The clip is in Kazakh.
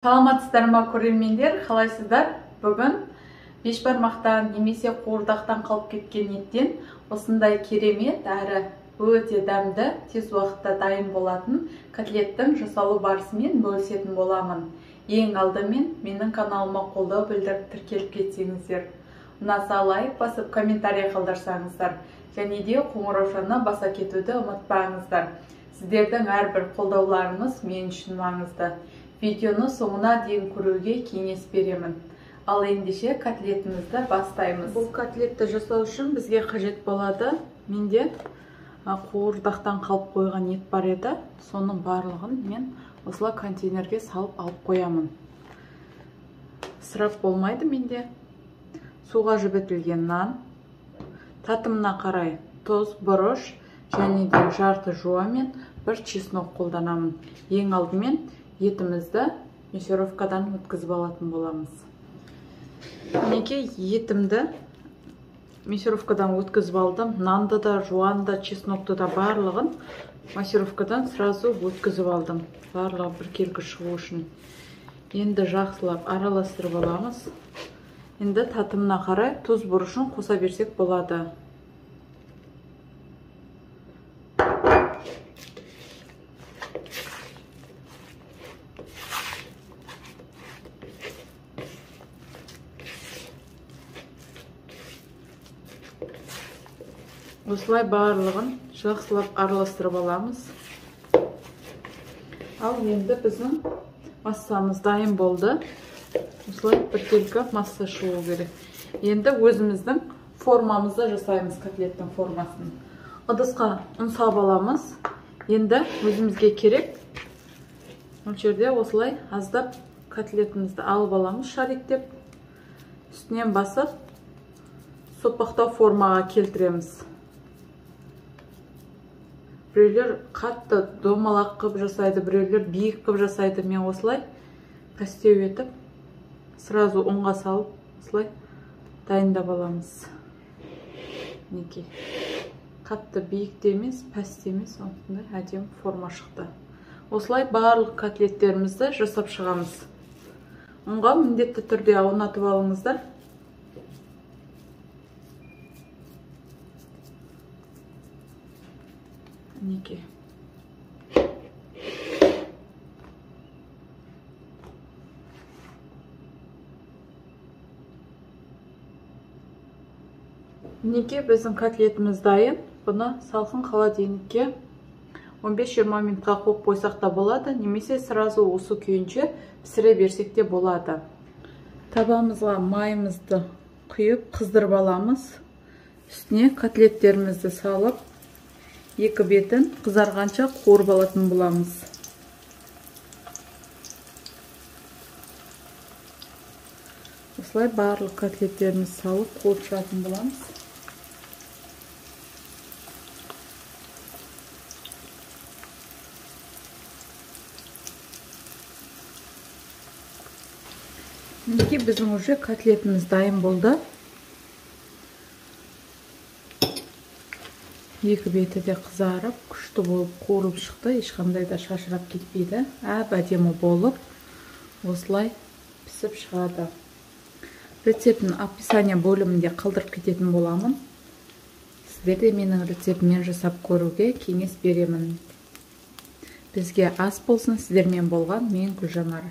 Саламатсыздар ма көрермендер, қалайсыздар? Бүгін бешбармақтан немесе қуырдақтан қалып кеткен еттен осындай керемет әрі өте дәмді, тез уақытта дайын болатын котлеттің жасалу барысымен бөлісетін боламын. Ең алдымен менің каналыма қолдау білдіріп тіркеліп кетсеңіздер, ұнаса лайк басып комментарий қалдырсаңыздар, және де қоңыраушаны баса кетуді ұмытпаңыздар. Сіздердің әрбір қолдауларыңыз мен үшін маңызды. Видеоны соңына дейін көруге кеңес беремін. Ал ендеше котлетімізді бастаймыз. Бұл котлетті жасау үшін бізге қажет болады. Менде қуырдақтан қалып қойған ет бар еді. Соның барлығын мен осылай контейнерге салып алып қоямын. Ысырап болмайды менде. Суға жібітілген нан, татымына қарай тұз, бұрыш және де жарты жуа мен бір чеснок қолданамын. Ең алдымен етімізді мясорубкадан өткізіп алатын боламыз. Неге етімді мясорубкадан өткізіп алдым. Нанды да, жуанды, чеснокты да барлығын мясорубкадан сразу өткізіп алдым. Барлығы біркелкі шығу үшін. Енді жақсылап араластырып аламыз. Енді татымына қарай тұз, бұрышын қоса берсек болады. Осылай барлығын жақсылап араластырып аламыз. Ал енді біздің массамыз дайын болды. Осылай біркелкі масса шығу керек. Енді өзіміздің формамызды жасаймыз, котлеттің формасын. Ыдысқа ұн салып аламыз. Енді өзімізге керек мөлшерде осылай аздап котлетімізді алып аламыз, шариктеп. Үстінен басып, сопақтау формаға келтіреміз. Біреулер қатты домалақ қып жасайды, біреулер биік қып жасайды. Мен осылай пәстеу етіп, сразу ұнға салып, осылай дайындап аламыз. Неке. Қатты биік те емес, пәсте емес, осындай әдемі форма шықты. Осылай барлық котлеттерімізді жасап шығамыз. Ұнға міндетті түрде аунатып алыңыздар. Неке. Неке біздің котлетіміз дайын. Бұны салқын холодильникке 15-20 минутқа қойып қойсақ та болады, немесе сразу осы күйінше пісіре берсек те болады. Табамызға майымызды құйып қыздырып аламыз. Үстіне котлеттерімізді салып, екі бетін қызарғанша қуырып алатын боламыз. Осылай барлық котлеттерімізді салып қуырып шығатын боламыз. Неге біздің уже котлетіміз дайын болды. Екі беті де қызарып, күшті болып қуырып шықты. Ешқандай да шашырап кетпейді. Әдемі болып осылай пісіп шығады. Рецептін описание бөлімінде қалдырып кететін боламын. Сіздер де менің рецептімен жасап көруге кеңес беремін. Бізге ас болсын, сіздермен болған мен Гүлжанар.